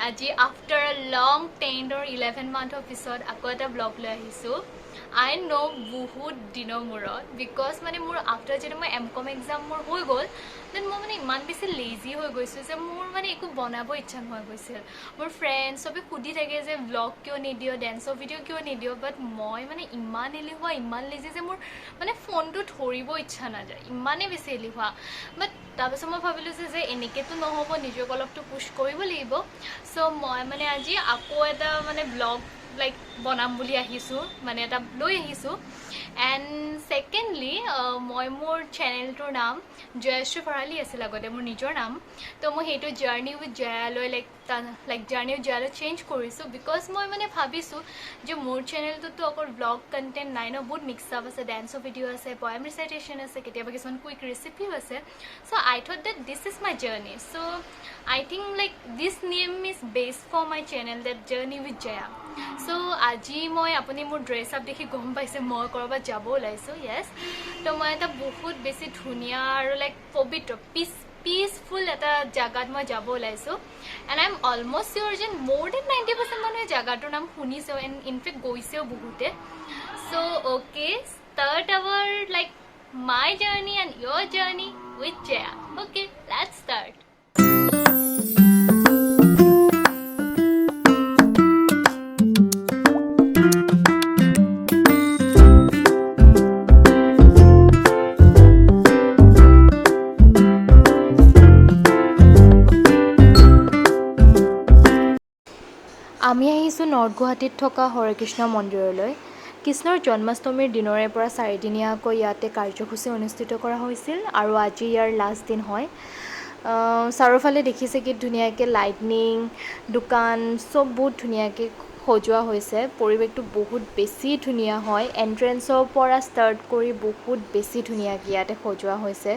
আজি after a long 10 or 11 month of episode আকৌ এটা ব্লগ লৈ আহিছো I know বহুত দিনৰ মূৰত because মানে মোৰ after যেটা মই এমকম এক্সাম মোৰ হৈ গল দেন মই মানে ইমান বেছি লেজি হৈ গৈছো যে মোৰ মানে একো বনাব ইচ্ছা হৈ গৈছিল মোৰ ফ্ৰেন্ডছ সবে খুদি থাকে যে ব্লগ কিয় নিদিও ড্যান্সৰ ভিডিও কিয় নিদিও বাট মই মানে ইমান এলিহুৱা ইমান লেজি যে মোৰ মানে ফোনটো ধৰিব ইচ্ছা নাযায় ইমানে বেছি এলিহুৱা বাট তাৰপিছত মই ভাবিলো যে এনেকেতো নহব নিজক অলপটো পুশ কৰিব লাগিব সো মই মানে আজি আকৌ এটা মানে blog like bonam boli ahisu mane eta loi ahisu and secondly moi mor channel tor naam Jayashree Farali asila gote mor nijor naam to moi hetu journey with Jaya loi like journey with Jaya change korisu because moi mane bhabisu je mor channel to akor vlog content nai no bahut mix up ase dance video ase poem recitation ase ketiaba kisan quick recipe ase so I thought that this is my journey so I think like this name is based for my channel that journey with Jaya so আজি মই আপুনি মোৰ dress up দেখি গম পাইছে মই কৰবাত যাব লাইছো yes তো মই এটা বহুত বেছি ধুনিয়া আৰু লাইক পবিত্ৰ peaceful এটা জাগাত মই যাব লাইছো and I am almost sure যে more than 90% মানুহে জাগাটোৰ নাম শুনিছে and in fact গৈছেও বহুতে so okay start our like my journey and your journey with Jaya okay let's start আমি আহিছো নৰ্থ গুৱাহাটীত থকা হৰে কৃষ্ণ মন্দিৰলৈ কৃষ্ণৰ জন্মাষ্টমীৰ দিনৰে পৰা 4 দিনীয়াকৈ ইয়াতে কাৰ্যসূচী অনুষ্ঠিত কৰা হৈছিল আৰু আজি ইয়াৰ লাষ্ট দিন হয় চাৰিওফালে দেখিছে কি ধুনীয়াকৈ লাইটনিং দোকান সব বহুত ধুনীয়াকৈ সজোৱা হৈছে পৰিৱেশটো বহুত বেছি ধুনীয়া হয় এন্ট্ৰেন্সৰ পৰা ষ্টাৰ্ট কৰি বহুত বেছি ধুনীয়াকৈ ইয়াতে সজোৱা হৈছে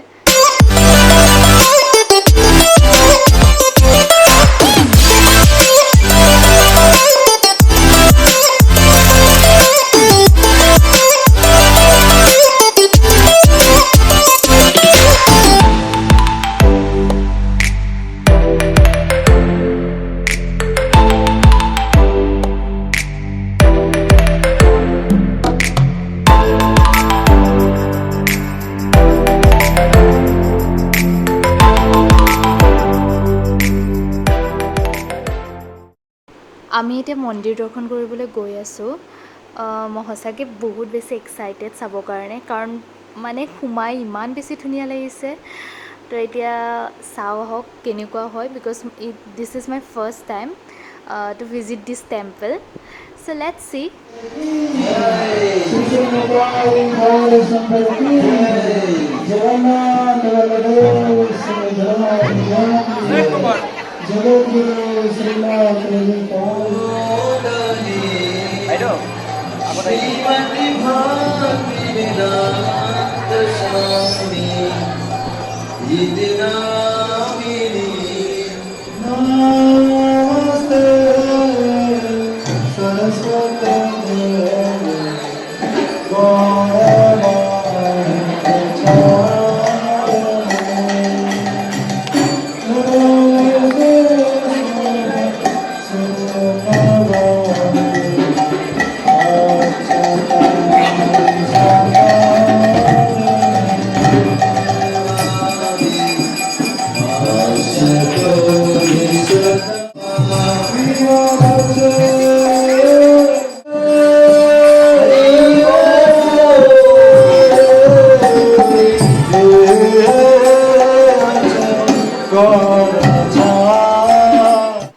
আমি এতিয়া মন্দিৰ দৰ্শন কৰিবলৈ গৈ আছো মই সঁচাকৈ বহুত বেছি এক্সাইটেড চাবৰ কাৰণে কাৰণ মানে সোমাই ইমান বেছি ধুনীয়া লাগিছে তো এতিয়া চাও হওক কেনেকুৱা হয় because this is my first time to visit this temple so let's see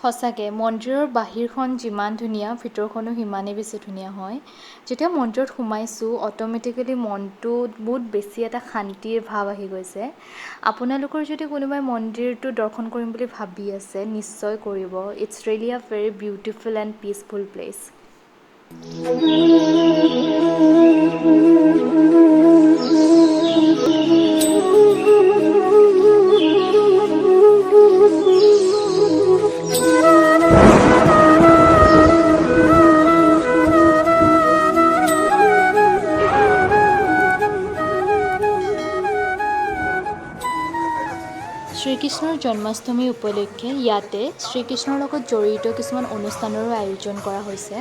সঁচাকৈ মন্দিৰৰ বাহিৰখন যিমান ধুনীয়া ভিতৰখনো সিমানেই বেছি ধুনীয়া হয় যেতিয়া মন্দিৰত সোমাইছোঁ অট'মেটিকেলি মনটোত বহুত বেছি এটা শান্তিৰ ভাৱ আহি গৈছে আপোনালোকৰ যদি কোনোবাই মন্দিৰটো দৰ্শন কৰিম বুলি ভাবি আছে নিশ্চয় কৰিব ইটছ ৰিয়েলি আ very beautiful and peaceful place শ্ৰীকৃষ্ণৰ জন্মাষ্টমী উপলক্ষে ইয়াতে শ্ৰীকৃষ্ণৰ লগত জড়িত কিছুমান অনুষ্ঠানৰো আয়োজন কৰা হৈছে।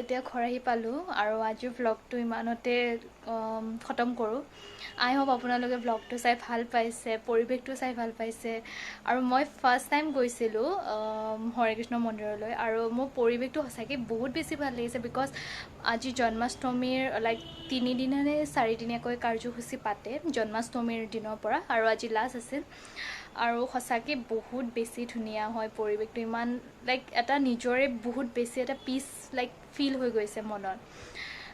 এতিয়া ঘৰ আহি পালোঁ আৰু আজিৰ ভ্লগটো ইমানতে খতম কৰোঁ। আই হোপ আপোনালোকে ভ্লগটো চাই ভাল পাইছে, পৰিৱেশটো চাই ভাল পাইছে। আৰু মই ফাৰ্ষ্ট টাইম গৈছিলোঁ হৰে কৃষ্ণ মন্দিৰলৈ আৰু মোৰ পৰিৱেশটো সঁচাকৈ বহুত বেছি ভাল লাগিছে। বিকজ আজি জন্মাষ্টমীৰ লাইক 3 দিন নে 4 দিনীয়াকৈ কাৰ্যসূচী পাতে জন্মাষ্টমীৰ দিনৰ পৰা, আৰু আজি লাষ্ট আছিল। আৰু সঁচাকৈ বহুত বেছি ধুনীয়া হয় পৰিৱেশটো, ইমান লাইক এটা নিজৰে বহুত বেছি এটা পিচ লাইক ফিল হৈ গৈছে মনত।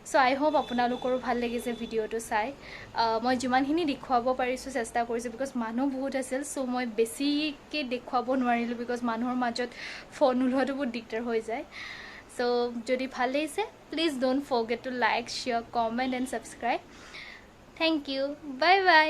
চ' আই হোপ আপোনালোকৰো ভাল লাগিছে ভিডিঅ'টো চাই। মই যিমানখিনি দেখুৱাব পাৰিছোঁ চেষ্টা কৰিছোঁ, বিকজ মানুহ বহুত আছিল। চ' মই বেছিকৈ দেখুৱাব নোৱাৰিলোঁ বিকজ মানুহৰ মাজত ফোন ওলোৱাটো বহুত দিগদাৰ হৈ যায়। চ' যদি ভাল লাগিছে please don't forget to like, share, comment and subscribe. Thank you, bye by.